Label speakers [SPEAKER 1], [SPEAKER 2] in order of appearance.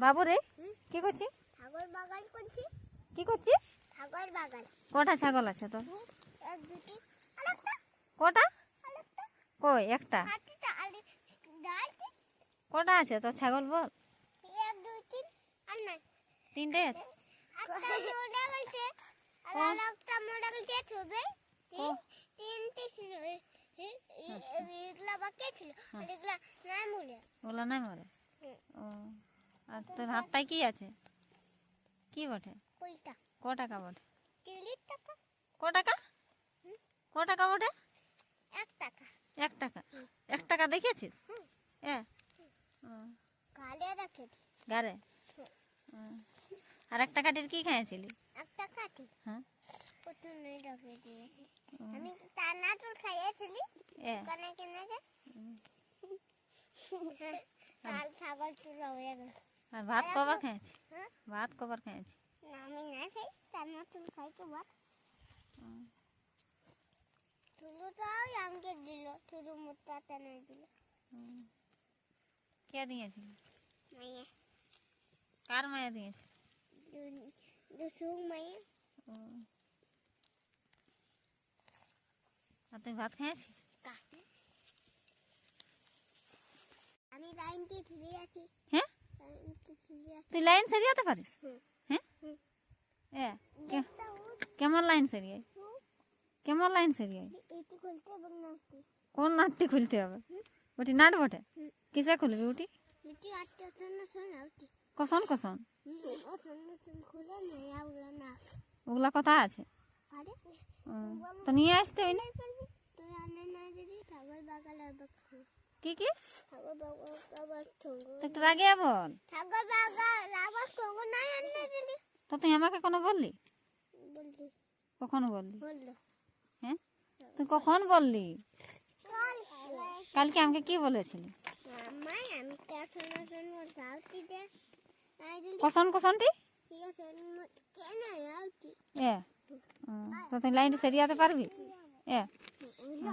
[SPEAKER 1] বাবু রে কি করছিস?
[SPEAKER 2] ছাগল বাগান করছি।
[SPEAKER 1] কি করছিস?
[SPEAKER 2] ছাগল বাগান।
[SPEAKER 1] কটা ছাগল আছে তোর?
[SPEAKER 2] এক দুটি আরেকটা
[SPEAKER 1] কটা?
[SPEAKER 2] আরেকটা
[SPEAKER 1] কই একটা?
[SPEAKER 2] হাতিটা আরে ডালটি
[SPEAKER 1] কটা আছে তোর ছাগল বল?
[SPEAKER 2] এক দুই তিন আর নাই
[SPEAKER 1] তিনটে আছে।
[SPEAKER 2] একটা মোড়া গেছে আর আরেকটা মোড়া গেছে ছবে তিনটি ছিল এগুলা বাকি ছিল আর এগুলা নাই মূলে
[SPEAKER 1] ওগুলা নাই মরে? ও আর তোর হাতটায় কি আছে? কি বটে?
[SPEAKER 2] পয়সা
[SPEAKER 1] ক টাকা বটে?
[SPEAKER 2] 30 টাকা।
[SPEAKER 1] ক টাকা? ক টাকা বটে?
[SPEAKER 2] 1 টাকা।
[SPEAKER 1] 1 টাকা? 1 টাকা দেখেছিস? এ
[SPEAKER 2] গালে রাখেছি
[SPEAKER 1] গারে। আর 1 টাকাটির কি খেয়েছিলি?
[SPEAKER 2] 1 টাকাটি
[SPEAKER 1] হ্যাঁ
[SPEAKER 2] কত নেই রাখে দিয়েছি আমি তো টানা তোর খাইয়েছিলি
[SPEAKER 1] এ
[SPEAKER 2] কানে কিনে যে কাল ছাগল চুরা হয়ে গেল।
[SPEAKER 1] আর ভাত কবার খেয়েছি?
[SPEAKER 2] হ্যাঁ
[SPEAKER 1] ভাত কবার খেয়েছি?
[SPEAKER 2] না আমি না খাই টানা তোর খাই তো ভাত চুলুটাও আমাকে দিল চুলু মুত্তা টানা দিল
[SPEAKER 1] কে দিয়েছিল?
[SPEAKER 2] মাইয়া
[SPEAKER 1] কার মায়া দিয়েছে?
[SPEAKER 2] দুসুং মাইয়া।
[SPEAKER 1] আর তুই ভাত খেয়েছিস?
[SPEAKER 2] আমি লাইনটি ফিরে আছি।
[SPEAKER 1] হ্যাঁ
[SPEAKER 2] লাইনটি ফিরে আছি।
[SPEAKER 1] তুই লাইন সারিয়াতে পারিস? হ্যাঁ এ
[SPEAKER 2] দেখটা উঠ
[SPEAKER 1] কেমন লাইন সারিয়াই? কেমন লাইন সারিয়াই?
[SPEAKER 2] এটি খুলতে এবং নাচতে
[SPEAKER 1] কোন নাটটি খুলতে হবে? ওটি নাট বটে? কিসে খুলবি ওটি?
[SPEAKER 2] এটি আটটা টানা শোনা উঠি
[SPEAKER 1] কখন কখন?
[SPEAKER 2] ও শোনা তুমি খুলে নেই আউলা না
[SPEAKER 1] ওগুলা কথা আছে?
[SPEAKER 2] আরে
[SPEAKER 1] তো নিয়ে আসতে হয় না?
[SPEAKER 2] তুই আনে না যদি ছাগল বাগাল আর বাচ্চা
[SPEAKER 1] কি কি?
[SPEAKER 2] ছাগল বাগাল আবার সঙ্গ
[SPEAKER 1] তো একটু আগে বল।
[SPEAKER 2] ছাগল বাগাল আবার সঙ্গ নাই আনলে যদি
[SPEAKER 1] তো তুই আমাকে কোনো বললি?
[SPEAKER 2] বললি
[SPEAKER 1] কখনো বললি?
[SPEAKER 2] বললো
[SPEAKER 1] হ্যাঁ তুই কখন বললি?
[SPEAKER 2] কাল
[SPEAKER 1] কালকে আমাকে কি বলেছিলি?
[SPEAKER 2] মামাই আমি শোনা শোনা সাউটি দে নাই দিলি
[SPEAKER 1] কখন কখনটি?
[SPEAKER 2] ঠিক আছে কেন আউটি
[SPEAKER 1] এ তো তুই লাইনটি সারিয়াতে পারবি? এ
[SPEAKER 2] বুঝলো